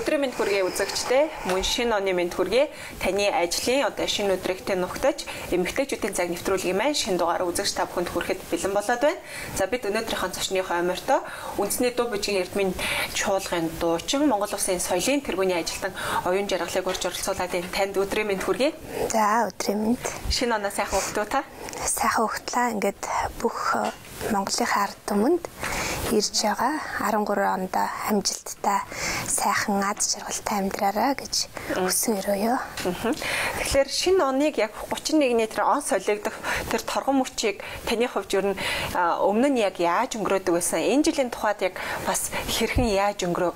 Өдрийн мэнд хүргэе үзэгчдээ мөн шинэ оны мэнд хүргэе таны ажлын одоо шинэ өдрөгтэй нухтаж эмэгтэйчүүдийн цаг нэвтрүүлгийн маань шинэ дугаар үзэгч та бүхэнд хүрэхэд бэлэн болоод байна. За бид өнөөдрийнхөө зочныхоо амиортой үндэсний дуу бүжгийн эрдмийн чуулгын дуучин Монгол Улсын соёлын тэргүүний ажилтан оюун жаргалыг урьж оролцуулаад энэ танд өдрийн мэнд хүргэе. За өдрийн мэнд. Шинэ оноо сайхан өгтөө та. Сайхан өгтлээ. Ингээд бүх Монголын ард түмэнд ирж байгаа 13 онд амжилттай сайхан аз жаргалтай амьдраарай гэж хүсэн өрөөё. Тэгэхээр шинэ оныг яг 31-ний тэр он солигдох тэр торгон мөчийг таны хувьд ер нь өмнө нь яг яаж өнгөрөөдөг байсан? Энэ жилийн тухайд яг бас хэрхэн яаж өнгөрөө?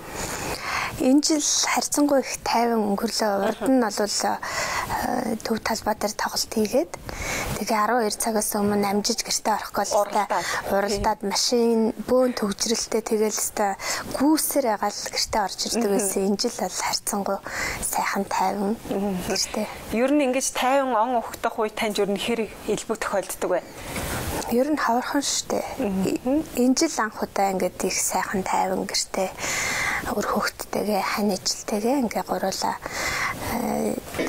Энэ жил харьцангуй их тайван өнгөрлөө. Урд нь бол төв талбай дээр тоглолт хийгээд тэгээ 12 цагаас өмнө амжиж гэртээ орох голтой уралдаад машин бөөн төгжрэлтэй тэгээл өстой гүүсээр ягаал гэртээ орж ирдэг байсан. Энэ жил бол харьцангуй сайхан тайван гэртээ. Ер нь ингэж тайван он ухтах үе танд ер нь хэр илбэг тохиолддог вэ? Ер нь хавархан штэ. Энэ жил анх удаа ингээд их сайхан тайван гэртээ өр хөвгттэйгээ хань ажилтайгээ ингээ гуруулаа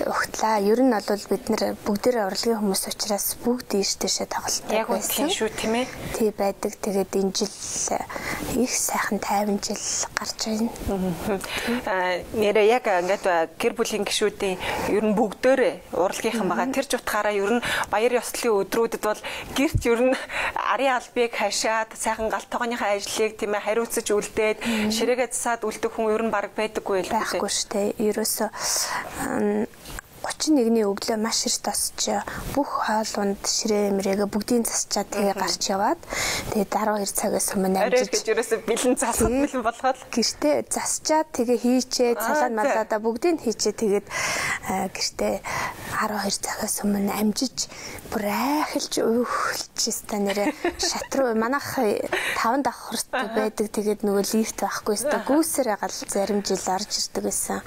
ухтлаа. Ер нь бол бид нэр бүгдээр урлагийн хүмүүс учраас бүгд ийш тийшээ тоглолттой яг үнэн шүү тийм ээ. Тий байдаг. Тэгээд энэ жил их сайхан тайван жил гарч байна. Нэрээ яг ингээд гэр бүлийн гишүүдийн ер нь бүгдөө урлагийнхан байгаа. Тэр ч утгаараа ер нь баяр ёслолын өдрүүдэд бол гэрт ер нь арын албыг хашаад сайхан галт тогооныхаа ажлыг тийм ээ хариуцаж үлдээд ширээгээ засаад үлдэх хүн ер нь баг байдаггүй л байхгүй шүү дээ. Ерөөсө 31-ний өглөө маш их тосч бүх хоолунд ширээ мрэгээ бүгдийн засчаад тэгээ гарч яваад тэгээ 12 цагаас өмнө амжиж гэж ерөөсө бэлэн засах бэлэн болгоод гэртээ засчаад тэгээ хийчээ цалаад малаада бүгдийг хийчээ тэгээд гэртээ 12 цагаас өмнө амжиж бүр айхалж өөхөлж өстой нэрэ шатруу манайх 5 давхарт байдаг тэгээд нөгөө лифт байхгүй өстой гүүсээр гал зарим жил орж ирдэг байсан.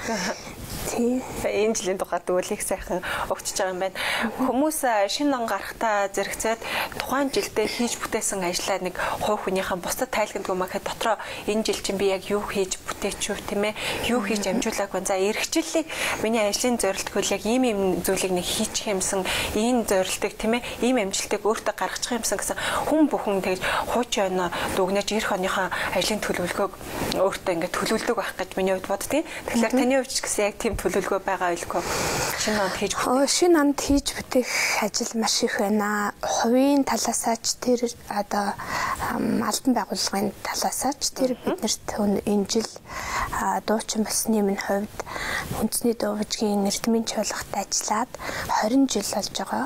Тий. Энэ жилийн дугаар тэгвэл их сайхан өгчөж байгаа юм байна. Хүмүүс шинэ он гарахтаа зэрэгцээд тухайн жилдээ хийж бүтээсэн ажлаа нэг хувь хүнийхээ бусдад тайлгнадгүй мэхэд дотроо энэ жил чинь би яг юу хийж бүтээчихв тийм ээ? Юу хийж амжуулааг байна. За эх жилийг миний ажлын зорилтгүй яг ийм зүйлийг нэг хийчих юмсан, ийм зорилтыг тийм ээ? Ийм амжилтыг өөртөө гаргачих юмсан гэсэн хүн бүхэн тэгж хуучин оноо дүгнэж эх оныхоо ажлын төлөвлөгөөг өөртөө ингээд төлөвлөдөг байх гэж миний хувьд боддгийн. Тэгэхээр таны хувьд ч гэсэн яг тийм төлөвлөгөө байгаа байлгүй. Шинэ онд хийж бүтээх. Шинэ онд хийж бүтээх ажил маш их байна. Хувийн талаасаач тэр одоо албан байгууллагын талаасаач тэр биднэрт энэ жил дуучин болсны минь хувьд үндэсний дуу бүжгийн эрдмийн чуулгад ажиллаад 20 жил болж байгаа.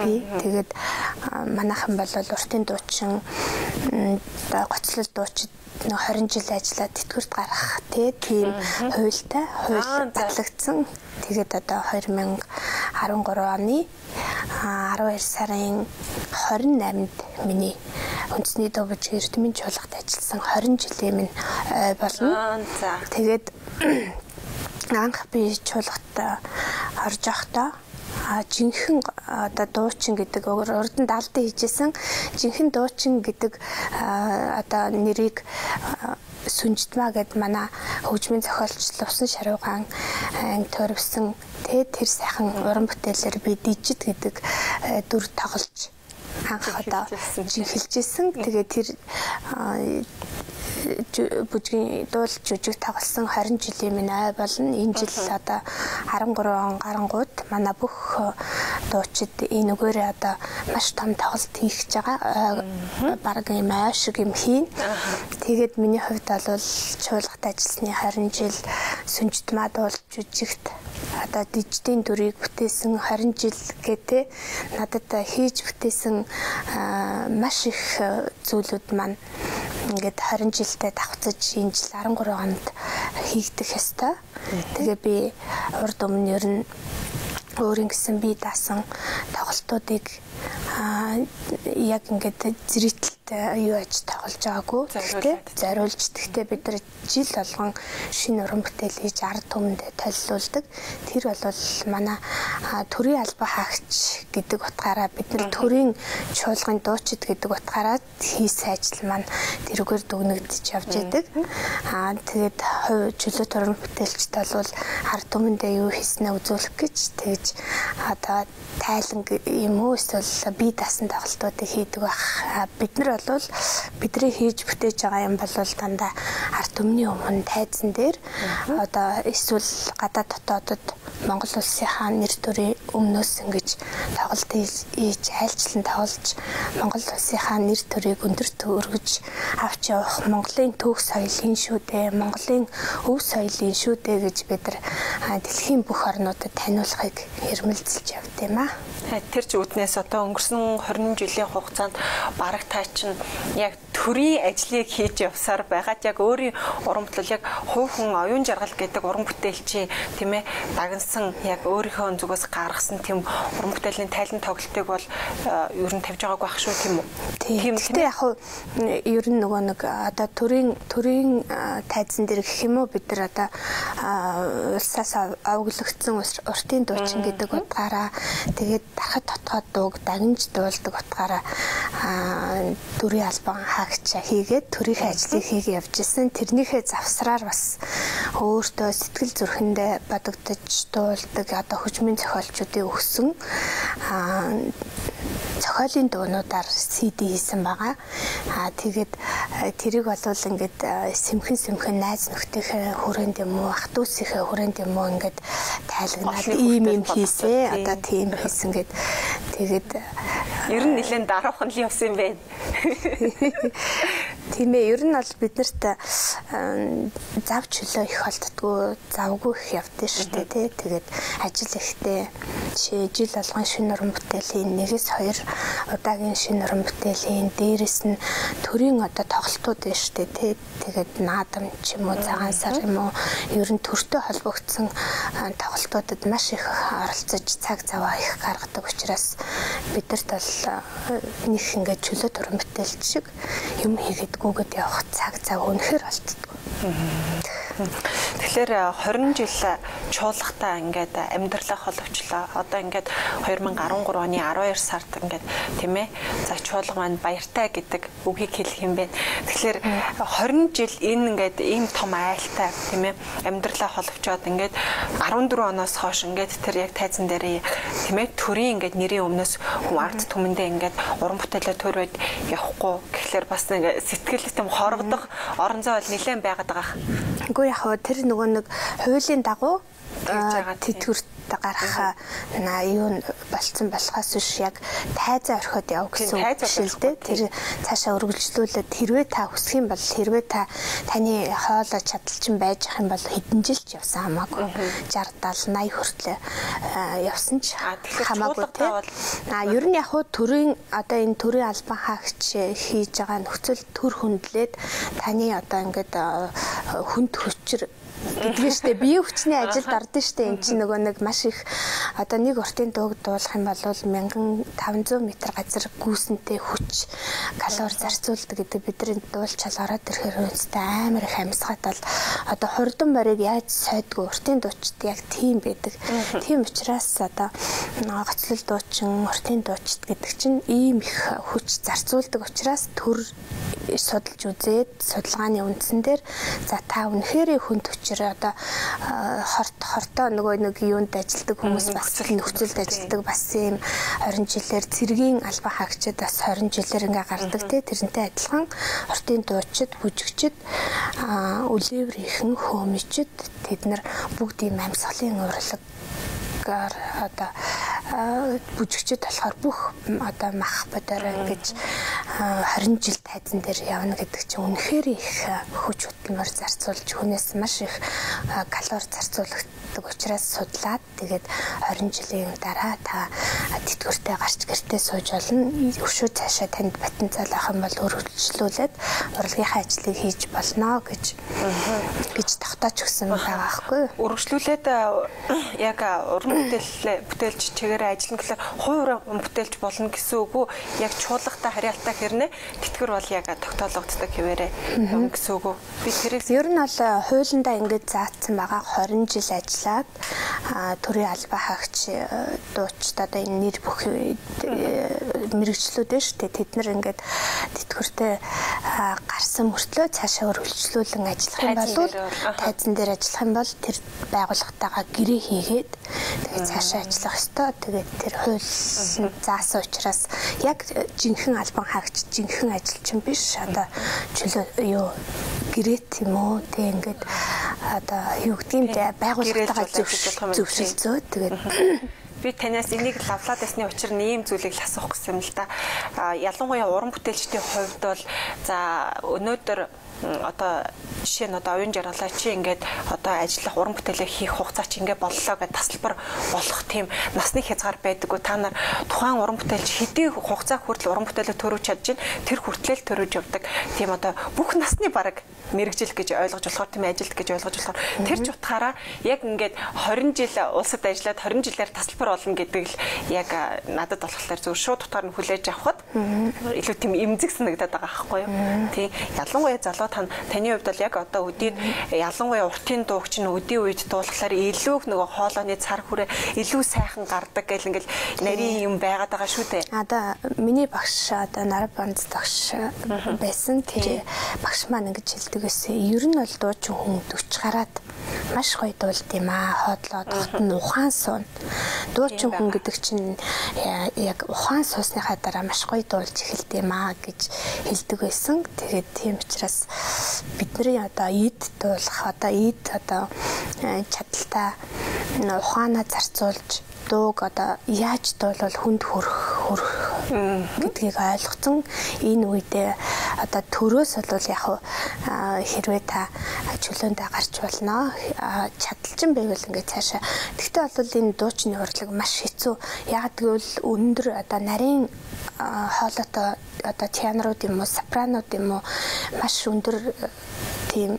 Би тэгээд манайхан бол уртын дуучин гоцлол дуучид 20 жил ажиллаад тэтгэврт гарах тийм хуультай хууль батлагдсан. Тэгээд одоо 2013 оны 12 сарын 28-нд миний үндэсний дуу бүжгийн эрдмийн чуулгад ажилласан 20 жилийн минь болно. Тэгээд анх би чуулгад орж явахдаа жинхэнэ одоо дуучин гэдэг урд нь даалдан хийжсэн жинхэнэ дуучин гэдэг одоо нэрийг Сүнжтмаа гэд манай хөгжмийн зохиолч Лувсан Шаруугаан төрөвсөн тэр сайхан уран бүтээлээр би Дижит гэдэг дүр тоглож анх одоо жинхэлжсэн. Тэгээд тэр бүжгийн дуулж жүжиг тоглосон 20 жилийн минь болно. Энэ жил одоо 13 он гарангууд манай бүх дуучид энэ үгээрээ одоо маш том тоглолт хийх гэж байгаа. Бараг юм аашиг юм хийн. Тэгээд миний хувьд бол чуулгад ажилласны 20 жил Сүнжтмаа дуулж жүжигт одоо дижитийн дүрийг бүтээсэн 20 жил гэдэг надад хийж бүтээсэн маш их зүйлүүд маань ингээд 20 жилдээ давхцаж энэ жил 13 онд хийгдэх ёстой. Тэгээ би урд өмнө ер нь өөрийн гэсэн бие даасан тоглолтуудыг яг ингээд зэрэгтэлтэй юу аж тоглож байгаагүй. Гэхдээ зориулж тэгтээ бид нар жил болгон шинэ уран бүтээл хийж ард түмэндээ толилуулдаг. Тэр бол манай төрийн албан хаагч гэдэг утгаараа бид нар төрийн чуулгын дуучид гэдэг утгаараа хийсэн ажил маань тэрүүгээр дүгнэгдэж явж байдаг. Тэгээд чөлөөт уран бүтээлчд бол ард түмэндээ юу хийснээ үзүүлэх гэж тэгж одоо тайлан юм уу эсвэл бие даасан тоглолтуудыг хийдэг байх. Бид нар бол бидний хийж бүтээж байгаа юм бол дандаа ард түмний өмнө тайзан дээр одоо эсвэл гадаад дотоодод Монгол улсынхаа нэр төрийн өмнөөс ингэж тоглолт хийж айлчлан тоглож Монгол улсынхаа нэр төрийг өндөрт өргөж авч явах Монголын төв соёлын шүү дээ, Монголын өв соёлын шүү дээ гэж бид нар дэлхийн бүх орнуудад таниулахыг эрмэлзэлж явд юм аа. Тэр ч үднээс одоо өнгөрсөн 20 жилийн хугацаанд бараг та чинь яг төрийн ажлыг хийж явсаар байгаад яг өөрийн уран бүтээл яг хувь хүн оюун жаргал гэдэг уран бүтээлчийн тийм ээ дагнсан яг өөрийнхөө зүгээс гаргасан тийм уран бүтээлийн тайлан тоглолтыг бол ер нь тавьж байгааг байх шүү тийм үү? Тийм. Гэхдээ яг ер нь нөгөө нэг одоо төрийн тайзан дээр гэх юм уу бид нар одоо улсаас аваглагдсан уртын дуучин гэдэг утгаараа тэгээд дарахад дотоод дууг дагнж дуулдаг утгаараа төрийн албан хаагч хийгээд төрийнхээ ажлыг хийгээ явж исэн. Тэрнийхээ завсраар бас өөртөө сэтгэл зүрхэндээ бодогдож дуулдаг одоо хөгжмийн зохиолчдын өгсөн зохиолын дуунуудаар CD хийсэн байгаа. Тэгээд тэрийг бол ингээд сэмхэн найз нөхдийнхээ хүрээнд юм уу ах дүүсийнхээ хүрээнд юм уу ингээд тайлагнаад ийм хийсэ одоо тийм хийсэн гэд тэгээд ер нь нэлээд даруухан л явсан юм байна. Тийм ээ ер нь бол биднэрт зав чөлөө их холддгоо завгүй их явдсан шүү дээ тий. Тэгээд ажил ихтэй жил болгон шинэ уран бүтээлийн 1-2 удаагийн шинэ уран бүтээлийн дээрэс нь төрийн одоо тоглолтууд байна шүү дээ тий. Тэгээд наадам ч юм уу цагаан сар юм уу ер нь төртөө холбогдсон тоглолтуудад маш их оролцож цаг заваа их гаргадаг учраас бидэрт бол нэг ингээд чөлөөт уран бүтээлч шиг юм хийгээдгүйгээд явах цаг зав үнэхээр олддог. Тэгэхээр 20 жил чуулгатаа ингээд амьдралаа холбочлоо. Одоо ингээд 2013 оны 12 сард ингээд тийм ээ. За чуулга маань баяртай гэдэг үгийг хэлэх юм бэ. Тэгэхээр 20 жил энэ ингээд ийм том айлтай тийм ээ амьдралаа холбочоод ингээд 14 оноос хойш ингээд тэр яг тайзан дээр тийм ээ төрийн ингээд нэрийн өмнөөс хүн ард түмэндээ ингээд уран бүтээлээ төрөөд явахгүй гэхлээр бас ингээд сэтгэл зүйн хоргодох орон зай бол нэлээд байгаад байгаа. Үгүй яг тэр нөгөө нэг хуулийн дагуу тэтгэврт гарах юу болцсон болохоос биш яг тайзаа орхиод яв гэсэн үг шүү дээ. Тэр цаашаа үргэлжлүүлээд хэрвээ та хүсэх юм бол хэрвээ таны хоолой чадалчин байж ах юм бол хэдэн жил ч явсан хамаагүй 60 70 80 хүртэл явсан ч хамаагүй тийм. Ер нь яг хуу төрийн одоо энэ төрийн албан хаагч хийж байгаа нөхцөл төр хөндлөөд таны одоо ингээд хүнд хүчээр гэдгээ штэ бие хүчний ажилд ордон штэ эн чинь нөгөө нэг маш их одоо нэг уртын дууг дуулах юм бол 1500 м газар гүйсэнтэй хүч калори зарцуулдаг гэдэг бидний дуулж чал ороод ирэхээр үнэтэй амар их амьсгаад бол одоо хурдан морийг яаж сойдгүй уртын дуучид яг тийм байдаг. Тийм учраас одоо гоцлол дуучин уртын дуучид гэдэг чинь ийм их хүч зарцуулдаг учраас төр судалж үзээд судалгааны үндсэн дээр за та үнэхээр хүнд хүчээр одоо хортоо нөгөө нэг юунд ажилдаг хүмүүс бас нөхцөлд ажилдаг бас ийм 20 жилээр цэргийн албан хаагчид бас 20 жилээр ингээ гардаг те тэрнтэй адилхан хортын дуучид бүжигчид үлээврийнхэн хөөмичид тэд нар бүгд ийм амьсгалын урлагаар одоо бүжигчд болохоор бүх одоо мах бодорой ингэж 20 жил тайзан дээр явна гэдэг чинь үнэхээр их хүч хөдөлмөр зарцуулж хүнээс маш их калори зарцуулдаг учраас судлаад тэгээд 20 жилийн дараа та тэтгэвртэй гарч гэртээ сууж болно. Өшөө цаашаа танд потенциал ах юм бол өргөжлүүлээд урлагийнхаа ажлыг хийж болно гэж тогтоож өгсөн байгаа байхгүй юу? Өргөжлүүлээд яг уран бүтээлч чигээрээ ажиллана гэхээр хувь уран бүтээлч болно гэсэн үг үү? Яг чуулгатай харьяалтай хэрнээ тэтгэвэр бол яг тогтоологддог хэвээрээ юм гэсэн үг үү? Би тэрийг ер нь бол хуулиндаа ингэж заасан байгаа 20 жил ажиллаад төрийн албаа хаагч дуучид одоо энэ нэр бүх мэрэгчлүүд шүү дээ. Тэд нар ингээд тэтгэвртэй гарсан мөртлөө цаашаа өргөжлүүлэн ажиллах юм бол тайзан дээр ажиллах юм бол тэр байгууллагатайгаа гэрээ хийгээд тэгээд цаашаа ажиллах ёстой. Тэгээд тэр хууль заасан учраас яг жинхэнэ албан хаагч жинхэнэ ажилчин биш. Одоо чөлөө юу гэрээт юм уу тэг ингээд одоо юу гэдгийг байгууллагатайгаа зөвшөлдсөө тэгээд би танаас энийг лавлаад байсны учир нь ийм зүйлийг л асуух гэсэн юм л да. Ялангуяа уран бүтээлчдийн хувьд бол за өнөөдөр одоо жишээ нь одоо оюун жаргалаа чи ингээд одоо ажиллах уран бүтээлээ хийх хугацаа чи ингээд боллоо гэж тасалбар болох тийм насны хязгаар байдаггүй. Та нар тухайн уран бүтээлч хэдий хугацаа хүртэл уран бүтээлээ төрүүлж чадж байна. Тэр хүртэл төрүүлж явдаг. Тийм одоо бүх насны бараг мэрэгжил гэж ойлгож болохоор тийм ажилт гэж ойлгож болохоор тэр ч утгаараа яг ингээд 20 жил улсад ажиллаад 20 жилээр тасалбар болно гэдэг л яг надад болохоор зөв шууд утгаар нь хүлээж авахд илүү тийм эмзэг санагдаад байгаа байхгүй юу. Тийм ялангуяа залуу таны хувьд бол яг одоо өдийн ялангуяа уртын дууг чинь өдийн үед дуулахлаар илүү нөгөө хоолойны цар хүрээ илүү сайхан гардаг гэл ингээл нарийн юм байгаад байгаа шүү дээ. Одоо миний багш одоо нар банд багш байсан. Тэр багш маань ингэж хэлдэг байсан. Ер нь бол дуучин хүн 40 гараад маш гоё дуулд юм аа. Хоодлоо тогтн ухаан суун. Дуучин хүн гэдэг чинь яг ухаан суусныхаа дараа маш гоё дуулж эхэлдэг юм аа гэж хэлдэг байсан. Тэгээд тийм учраас бидний одоо эд дуулах одоо эд одоо чадaltaа ухаанаа зарцуулж дууг одоо яаж дуулвал хүнд хүрэх гэдгийг ойлгоцсон. Энэ үедээ одоо төрөөс бол яг хэрвээ та чөлөөндөө гарч болно. Чадalчин байвал ингээд цаашаа. Гэхдээ бол энэ дуучны урлаг маш хэцүү. Яг тэгвэл өндөр одоо нарийн хоолойтой одоо тенорууд юм уу, сопранууд юм уу маш өндөр тийм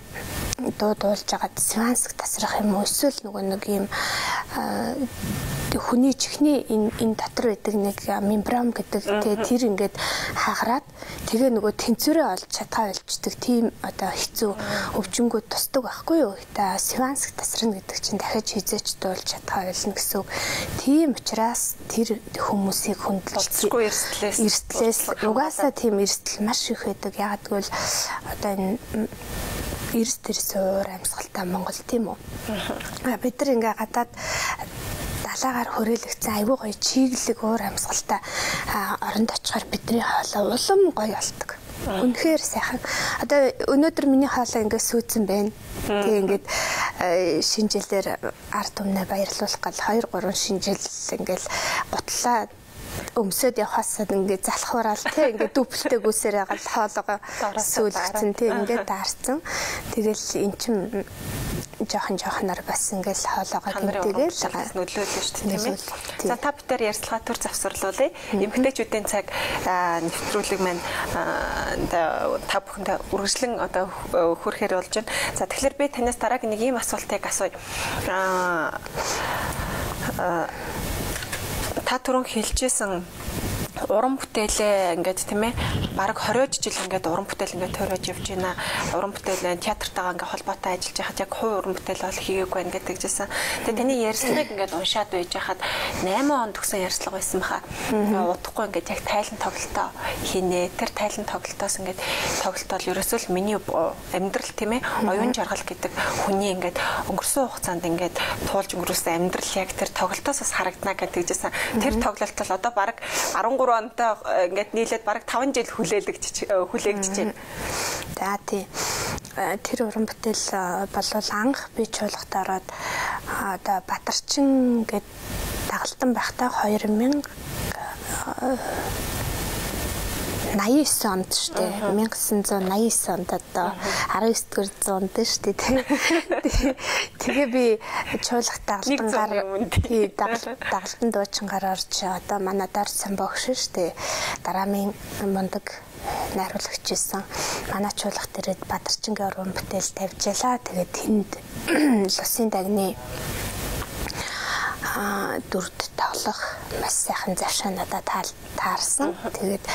дуу дуулж байгаа сванск тасрах юм уу эсвэл нөгөө нэг юм хүний чихний энэ дотор байдаг нэг мембран гэдэг тэр ингээд хагараад тэгээ нөгөө тэнцвэрээ олж чадхаа болчдөг тийм одоо хэцүү өвчнгүүд тусдаг байхгүй юу. Та сванск тасрна гэдэг чинь дахиж хизээч дуулж чадхаа болно гэсэн үг. Тийм учраас тэр хүмүүсийг хөндлөлцгүй эрсдлээс угаасаа тийм эрсдэл маш их байдаг. Яг тэгвэл одоо энэ эрс тэрс уур амьсгалтай Монгол тийм үү. Бид нар ингээ гадаад далаагаар хөрөөлөгцсөн айгүй гоё чиглэг уур амьсгалтай оронд очихоор бидний хоолой улам гоё болдог. Үнэхээр сайхан. Одоо өнөөдөр миний хоолой ингээ сүйдсэн байна. Тэгээ ингээд шинэ жилээр ард түмнээ баярлуулах гал 2-3 шинэ жил ингээл гутлаа өмсөд явахаас ингээд залхуураал тий ингээд дүплтэй гүсээр гал хоолойгоо сүүлгцэн тий ингээд даарсан. Тэгэл эн чин жоохон бас ингээд хоолойгоо гэмтэйгээл нөлөөлнө шүү дээ тийм ээ. За та битээр ярьцлага төр завсарлуулъя. Эмэгтэйчүүдийн цаг нэвтрүүлэг маань та бүхэнд үргэлжлэн одоо хүрхээр болж байна. За тэгэхээр би танаас дараагийн нэг ийм асуултыг асууя. Та түрүүн хэлжсэн уран бүтээлээ ингээд тийм ээ бараг 20 жил ингээд уран бүтээл ингээд төрөөж явж байна. Уран бүтээл театртайгаа ингээд холбоотой ажиллаж байхад яг хувь уран бүтээл бол хийгээгүй байна гэдэг жисэн. Тэгээ таны ярьцлагыг ингээд уншаад байж хахад 8 он төгсөн ярьцлага байсан баха. Удахгүй ингээд яг тайлан тоглолтоо хийнэ. Тэр тайлан тоглолтоос ингээд тоглолтол ерөөсөө л миний амьдрал тийм ээ оюун жаргал гэдэг хүний ингээд өнгөрсөн хугацаанд ингээд туулж өнгөрөөсөн амьдрал яг тэр тоглолтоос харагдана гэдэг жисэн. Тэр тоглолт бол одоо бараг 13 онтой ингээд нийлээд бараг 5 жил хүлээгдэж байна. За тий. Тэр уран бүтээл болвол анх би чуулгад ороод одоо Батарчин гээд дагалдан байхдаа 2008 89 онд шүү дээ. 1989 онд одоо 19 дэх зуунд шүү дээ. Тэгээ би чуулгад дагалдан дуучингаар орж одоо манай дар сан богш шүү дээ. Дараамын мундаг найруулагч байсан. Манай чуулгад ирээд Бадарчингийн уран бүтээл тавьжлаа. Тэгээд тэнд Лусын дагны дүрд тоглох маш сайхан завшаа надад таарсан. Тэгээд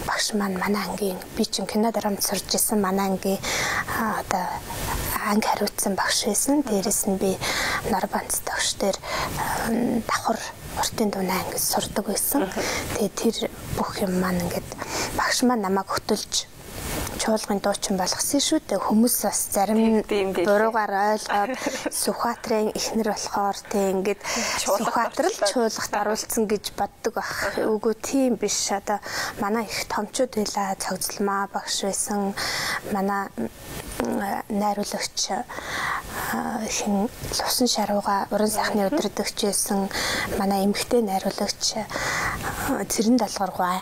багш маань манай ангийн би чинь кино драмад сурж исэн манай ангийн одоо анги хариуцсан багш байсан. Дээрээс нь би Норбанц тогш дээр давхар уртын дууны ангид сурдаг байсан. Тэгээд тэр бүх юм маань ингээд багш маань намайг хөтөлж чуулгын дуучин болгосон шүү дээ. Хүмүүс бас зарим буруугаар ойлгоод Сүхбаатарын эхнэр болохоор тийм ингээд Сүхбаатар л чуулгад оруулсан гэж боддог бах. Үгүй тийм биш. Одоо манай их томчууд байлаа. Цогцлмаа багш байсан. Манай найруулагч хин Лусан шарууга уран сайхны өдрөдөгч байсан. Манай эмэгтэй найруулагч Цэрэн Далгаргуй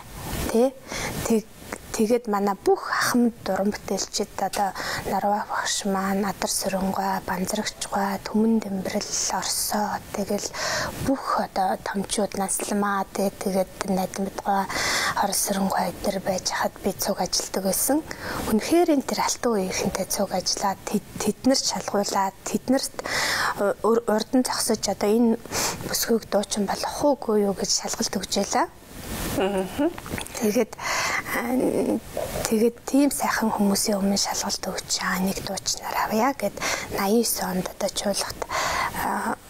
тий тэгээд манай бүх ахмад уран бүтээлчид одоо Нарва багш маань, Надар Сүрэнгуй, Банзрагчгуй, Түмэн Дэмбэрэл, Орсоо тэгэл бүх одоо томчууд Наслмаа тэгээд Найдмадгуй, Орос Сүрэнгуй дээр байж хад би цуг ажилдаг байсан. Үнэхээр энэ тэр алтан үеийнхэнтэй цуг ажиллаад тэднэр шалгуулаад тэднэрт урдан зогсож одоо энэ бүсгүйг дуучин болох уугүй юу гэж шалгалт өгч байлаа. Тэгээд тийм сайхан хүмүүсийн өмнө шалгалт өгч нэг дуучнаар авъя гэд 89 онд одоо чуулгад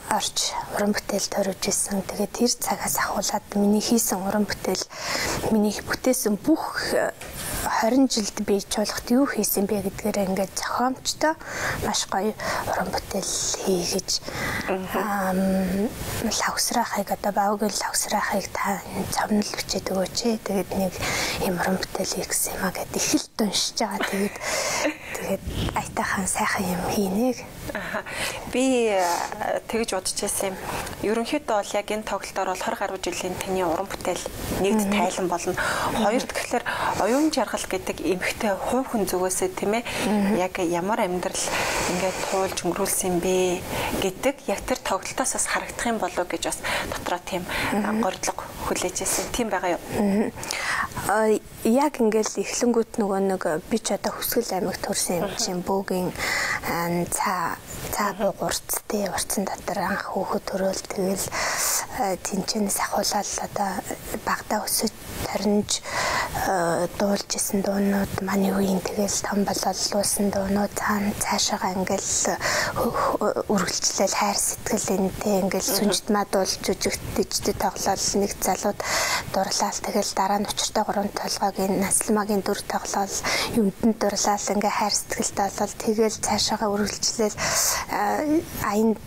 орж уран бүтээл төрөж исэн. Тэгээд тэр цагаас ахуулаад миний хийсэн уран бүтээл миний бүтээсэн бүх 20 жилд би чуулгад юу хийсэн бэ гэдгээр ингээд зохиомжтой маш гоё уран бүтээл хийгэж лавсраахыг одоо бавгийн лавсраахыг та цовнол бичээд өгөөч. Тэгээд нэг юм уран бүтээл хийсэн юм а гэд их л дуншиж байгаа. Тэгээд айтайхан сайхан юм хийнэ. Би тэгж бодож байсан юм. Ерөнхийдөө бол яг энэ тоглолтоор бол 20 гаруй жилийн таны уран бүтээл нэгд тайлан болно. Хоёрд гэхэлэр оюун жаргал гэдэг эмхтэй хувь хүн зүгөөсөө тийм ээ яг ямар амьдрал ингээд туулж өнгөрүүлсэн бэ гэдэг яг тэр тоглолтоос бас харагдах юм болов гэж бас дотроо тийм гордлого хүлээж ирсэн. Тийм байгаа юу? Яг ингээл эхлэнгүүт нөгөө нэг би ч одоо Хүсгэл аймагт төрсэн юм чинь бөөгийн цаа буурцтэй урцсан дотор анх хөөхөд төрөөл тэгэл тэнцэнээс ахуулаад одоо багада өсөж тарнж дуулж исэн дуунууд манай үеийн тэгэл том бололлуулсан дуунууд цаашаага ингээл үргэлжлэл хайр сэтгэлэнтэй ингээл сүнжтмаа дуулж жүжигтэжтэй тоглоал нэг залууд дурлал тэгэл дараа нь учиртай 3 толгойг Наслмагийн дүр тоглоал юмтанд дурлал ингээ хайр сэтгэлтэй болол тэгэл цаашаага үргэлжлэл аянд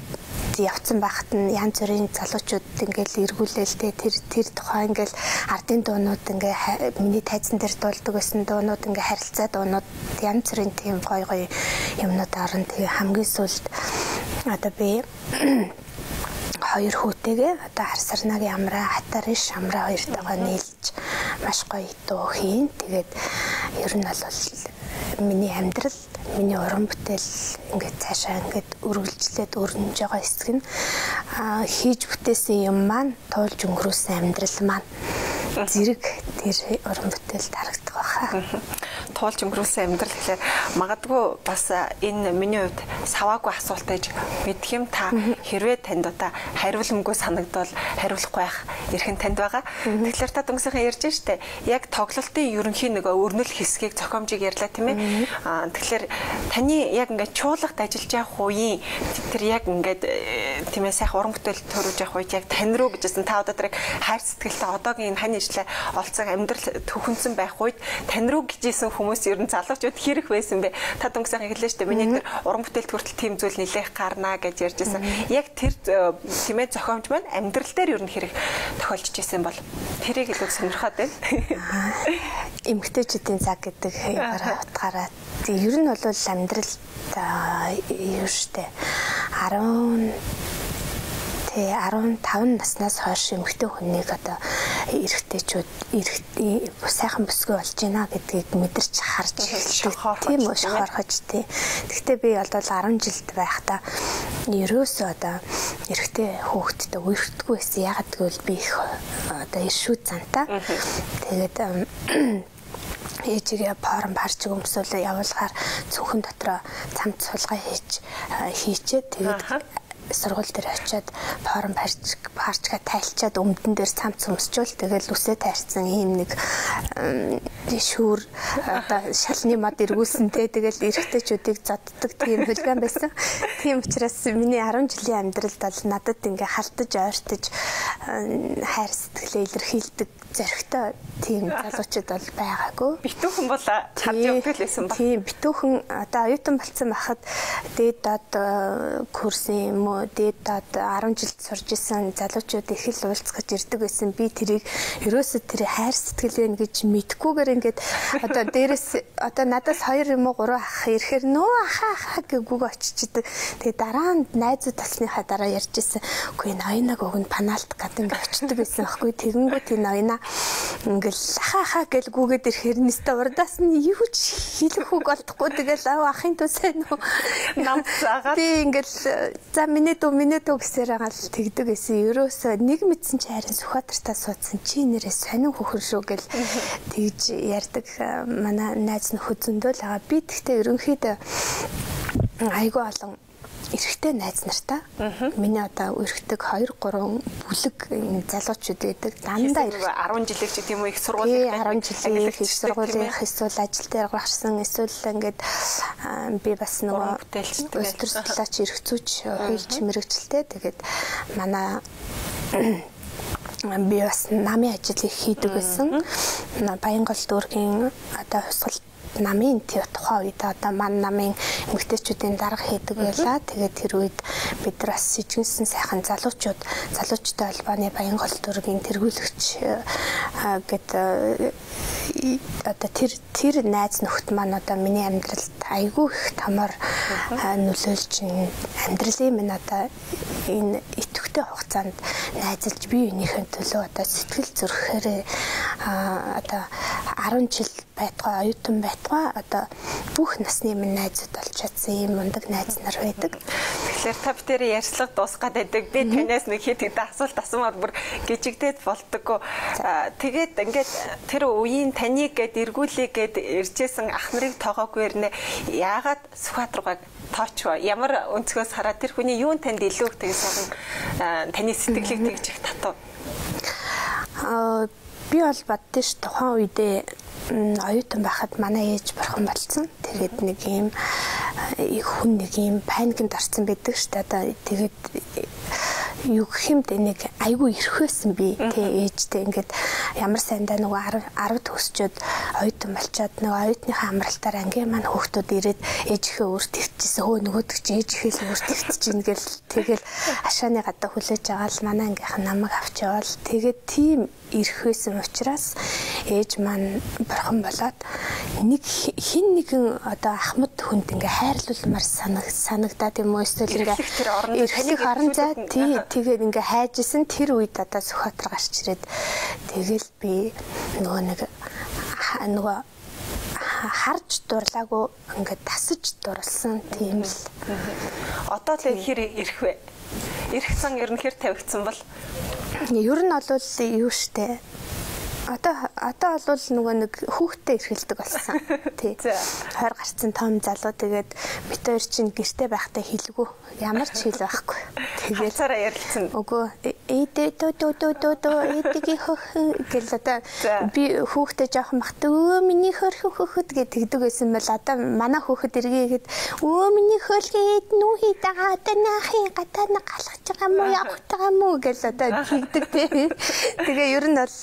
явцсан байхад нь янз бүрийн залуучууд ингээл эргүүлээлтэй тэр тухай ингээл ардын дуунууд ингээ миний тайзан дээр дуулдаг байсан дуунууд ингээ харилцаа дуунууд янз бүрийн тийм гоё юмнууд орно. Тэгээ хамгийн сүүлд одоо би хоёр хүүтэйгээ одоо Харсарнагийн амраа, Хатариш амраа хоёртойгоо нийлж маш гоё дуу хийн. Тэгээд ер нь бол миний амьдрал, миний уран бүтээл ингээд цаашаа ингээд үргэлжлээд өрнөж байгаа хэсэг нь хийж бүтээсэн юм маань туулж өнгөрүүлсэн амьдрал маань зэрэг тэр уран бүтээлд харагдах байхаа. Туулж өнгөрүүлсэн амьдрал гэхлээр магадгүй бас энэ миний хувьд саваагүй асуулт гэж мэдх юм. Та хэрвээ танд одоо хариуламгүй санагдвал хариулахгүй байх эрхэн танд байгаа. Тэгэхээр та дүнсийнхээ ярьж штэ яг тоглолтын ерөнхий нэг өрнөл хэсгийг зохиомжийг ярьлаа тийм ээ. Тэгэхээр таны яг ингээд чуулгад ажиллаж явах үеийн тэр яг ингээд тийм ээ сайхан уран бүтээл төрүүлж явах үед яг тань руу гэжсэн та одоо тэр хайр сэтгэлтэй одоогийн энэ хань ижлээ олцсон амьдрал төхөнсөн байх үед тань руу гэжсэн хүмүүс ер нь залуучууд хэрэг байсан бэ? Та дүнсийнхээ хэллээ штэ миний тэр уран бүтээл хүртэл тийм зүйл нэлээх гарнаа гэж ярьжсэн. Яг тэр тийм ээ зохиомж маань амьдрал дээр ер нь хэрэг тохиолдож исэн бол тэрийг илүү сонирхоод байна. Эмгтээчүүдийн цаг гэдэг яваараа утгаараа ер нь бол амьдрал юу штэ 10 тий 15 наснаас хойш эмэгтэй хүнийг одоо эрэгтэйчүүд сайхан бүсгүй болж байна гэдгийг мэдэрч харж тийм үү шохорхож тий. Гэхдээ би бол 10 жилд байхдаа ерөөсөө одоо эрэгтэй хүүхэдтэй үерхдэггүй байсан. Ягаад гэвэл би их одоо иршүүд зантай. Тэгээд ээжигээ форм барьж өмсөөлөө явуулахаар цүнхэн дотроо цамц сулгай хийчээд тэгээд сургууль дээр очиад форм барьчгаа тайлчаад өмдөн дээр цамц өмсчүүл тэгэл үсээ тайрцсан ийм нэг шүүр одоо шалны мод эргүүлсэн тэгэл эрэгтэйчүүдийг зодддаг тийм хөлгөн байсан. Тийм учраас миний 10 жилийн амьдралд бол надад ингээ халтаж ойртож хайр сэтгэлээ илэрхийлдэг зоригтой тийм залуучууд бол байгаагүй. Битүүхэн бол хад явдаг л байсан ба. Тийм битүүхэн одоо оюутан болсон байхад дээд доод курсын юм уу дээд доод 10 жилд сурж исэн залуучууд их л уулзгаж ирдэг байсан. Би тэрийг ерөөсөө тэр хайр сэтгэлээ гэж мэдхгүйгээр ингээд одоо дээрэс одоо надаас 2 юм уу 3 ах ирэхээр нөө ахаа гэвгүйг очичдаг. Тэгээ дараа нь найзууд талсныхаа дараа ярьж исэн. Үгүй ноёног өгн панаалт гад ингээд очдөг байсан байхгүй. Тэгэнгүүт энэ ноёна ингээл хаа гэл гүгээд ирэхээр нэстэ урдаас нь юу ч хэлэх үг олдохгүй тэгэл ахын дүү сайн уу нам заагаад тий ингээл за миний дүү гэсээр агаал тэгдэг гэсэн. Ерөөсөө нэг мэдсэн чи харин Сүхбаатартаа суудсан чи нэрээ сонин хөхөр шүү гэл тэгж ярьдаг манай найз нөхөд зөндөө л байгаа. Би тэгтээ ерөнхийдөө айгүй олон эрэгтэй найз нартай. Миний одоо эрэгтэй 2 3 бүлэг залуучууд байдаг. Дандаа 10 жилиг ч тийм үү их сургуулийн 10 жилийн их сургуулийн эсвэл ажил дээр гарсан эсвэл ингээд би бас нөгөө өстөр судлаач эрхцүүч хуульч мэрэгчлээ. Тэгээд манай би бас намын ажил хийдэг байсан. Баянгол дүүргийн одоо хусгал намын тухайн үед одоо мань намын эмэгтэйчүүдийн дарга хийдэг байлаа. Тэгээд тэр үед бид нар бас сижигнсэн сайхан залуучтай холбооны Баянгол дүүргийн тэргүүлэгч гэд одоо тэр найз нөхд маань одоо миний амьдралд айгүй их томор нөлөөлж амьдралын минь одоо энэ идэвхтэй хугацаанд найзалж бие биенийхээ төлөө одоо сэтгэл зүрхээр одоо 10 жил байтугай оюутан байтугай одоо бүх насны минь найзууд болж чадсан юм мундаг найз нар байдаг. Тэгэхээр та бүхэн ярьцлага дуусгаад байдаг. Би танаас нэг хэд асуулт асуумаар бүр гжигдээд болдоггүй. Тэгээд ингээд тэр үеийн таныг гээд эргүүлээ гээд иржсэн ах нарыг тоогоогүй ирнэ. Яагаад Сүхбаатар тоочвоо? Ямар өнцгөөс хараад тэр хүний юун танд илүү их тэгсэн таны сэтгэлийг тэгж их татав? Би бол боддоо ш тухайн үедээ оюутан байхад манай ээж бурхан болсон. Тэгээд нэг юм хүн нэг юм паникнд орсон байдаг ш та одоо тэгээд юу гэмт нэг айгүй ирхвэсэн би тий ээжтэй ингээд ямар сайндаа нөгөө 10 төгсчөөд оюутан болчоод нөгөө оюутныхаа амралтаар ангийн маань хүүхдүүд ирээд ээжийнхээ өөрт өвчжсэн хөө нөгөөдөг чи ээжийнхээ л өөрт өвчж гэл тэгэл хашааны гадаа хүлээж аваад манай ангийнхан намайг авч явал тэгээд тийм ирхвэсэн учраас ээж маань бурхан болоод нэг хин нэгэн одоо ахмад хүнд ингээ хайрлуулмаар санагдаад юм уу эсвэл ингээ эрхлэх орон зай тий тэгээд ингээ хайжсэн тэр үед одоо Сүхбаатар гарч ирээд тэгэл би нөгөө харж дурлаагүй ингээ тасаж дурлсан тийм л. Одоо л хэр ирэх вэ? Ирэх цан ер нь хэр тавигдсан бол? Ер нь бол юу штэ. Одоо бол нөгөө нэг хүүхдтэй эрхэлдэг болсон. Тий. 20 гарцсан том залуу тэгээд бит хоёр чинь гэрте байхдаа хэлгүй. Ямар ч хэл байхгүй. Тэгээд цаараа ярилцсан. Үгүй эдгийн хөхөн гэл одоо би хүүхдээ жоохон бахт миний хөхөд гэдэг байсан бол одоо манай хүүхэд эргээгээд миний хөлгээд нүхий дагаа одоо нахи гатана галах байгаа мó явах байгаа мó гэл одоо хийдэг тий. Тэгээ ер нь бол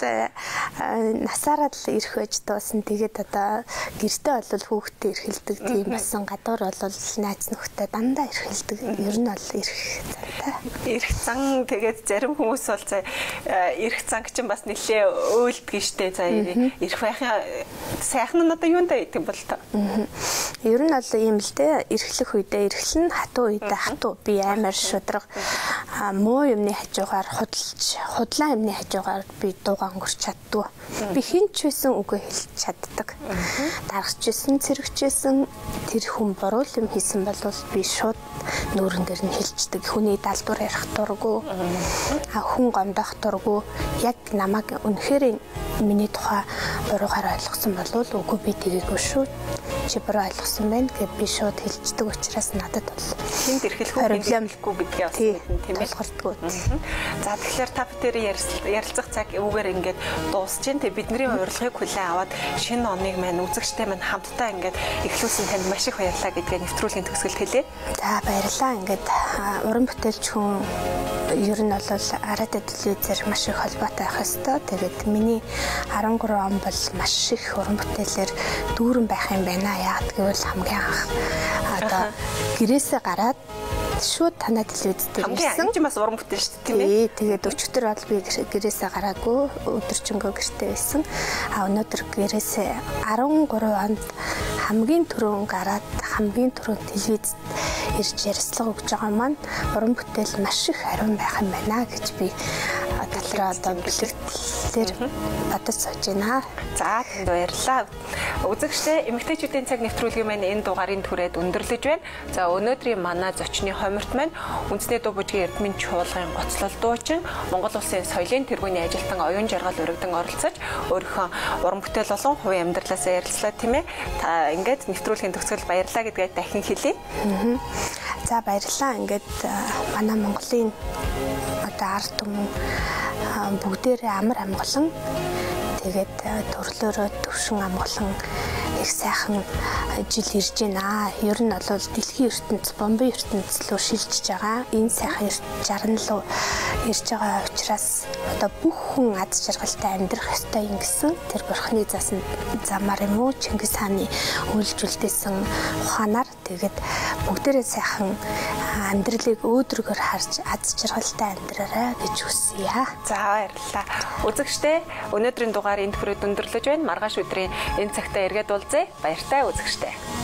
насаараа л ирэх байж дуусан. Тэгээд одоо гэртээ бол хүүхдээ эрхэлдэг тийм басан гадуур бол найз нөхдөд дандаа эрхэлдэг. Ер нь бол ирэх зантай. Ирэх зан тэгээд зарим хүмүүс бол ирэх зан чинь бас нэлээ өөлдөг штэ. За ирэх байхын сайхан нь одоо юундаа идэв бол та. Ер нь бол ийм л дээ. Эрхлэх үедээ эрхлэн, хатуу үедээ хатуу. Би амар шудраг муу юмны хажуугаар худлаа юмны хажуугаар би дуугаа өнгөрч чаддгүй. Би хинч байсан үгээ хэлж чаддаг. Дарагч байсан, цэрэгч байсан тэр хүн буруу юм хийсэн бол би шууд нүүрэн дээр нь хэлждэг. Хүний далдуур ярих дурггүй. Хүн гомдох дурггүй. Яг намайг үнэхээр миний тухай буруугаар ойлгосон бол үгүй би тгээггүй шүү. Чи буруу ойлгосон байна гэж би шууд хэлждэг учраас надад бол хинт эрхлэхгүй проблемлэхгүй гэдгээ бас тийм ээ голдгүй. За тэгэхээр та бүхэн ярилцах цаг үүгээр ингээд дуусч дээ. Бидний урилгыг хүлээн аваад шинэ оныг маань үзэгчтэй маань хамтдаа ингээд эхлүүлсэн танд маш их баярлалаа гэдгээ нэвтрүүлгийн төгсгөлд хэлье. За баярлалаа. Ингээд уран бүтээлч хүн ер нь бол Арайда телевизээр маш их холбоотой байх ёстой. Тэгээд миний 13 он бол маш их уран бүтээлээр дүүрэн байх юм байна. Яагаад гэвэл хамгийн анх одоо гэрээсээ гараад шууд танай телевиз дээр ирсэн. Хамгийн бас уран бүтээл шүү дээ, тийм ээ. Тэгээд өчигдөр бол би гэрээсээ гараагүй, өдөржингөө гэртээ байсан. Өнөөдөр гэрээсээ 13 онд хамгийн түрүүн гараад хамгийн түрүүн телевизд ирж ярилцлага өгж байгаа маань уран бүтээл маш их ариун байх юм байна гэж би дотроо одоо бэлэгдлэр бодож сууж байна. За танд баярлалаа. Үзэгчдээ эмэгтэйчүүдийн цаг нэвтрүүлгийн маань энэ дугаарыг түрээд өндөрлөж байна. За өнөөдрийн манай зочны хомирт маань үндэсний дуу бүжгийн эрдмийн чуулган гоцлол дуучин Монгол Улсын соёлын тэргүүний ажилтан оюун жаргал өргөдөн оролцож өөрийнхөө уран бүтээл болон хувийн амьдралаасаа ярилцлаа тийм ээ. Та ингээд нэвтрүүлгийн төгсгөл баярлалаа гэдгээ дахин хэлье. За баярлалаа. Ингээд манай Монголын одоо ард түмэн бүгдээрээ амар амгалан тэгээд төрлөөрөө төвшин амгалан их сайхан жил ирж байна. Ер нь бол дэлхийн ертөнц, бомбын ертөнц рүү шилжиж байгаа. Энэ сайхан жаргал руу ирж байгаа учраас одоо бүх хүн аз жаргалтай амьдрах ёстой юм гэсэн тэр бурхны заасан замаар юм уу Чингис хааны үйлчлүүлсэн ухаанаар тэгээд бүгдээрээ сайхан амьдралыг өөдрөгөр харж аз жаргалтай амьдраарай гэж хүсье. За баярлалаа. Үзэгчдээ өнөөдрийн дугаар энд хүрээд өндөрлөж байна. Маргааш өдрийн энэ цагтаа эргээд уулзъя. Баяртай үзэгчдээ.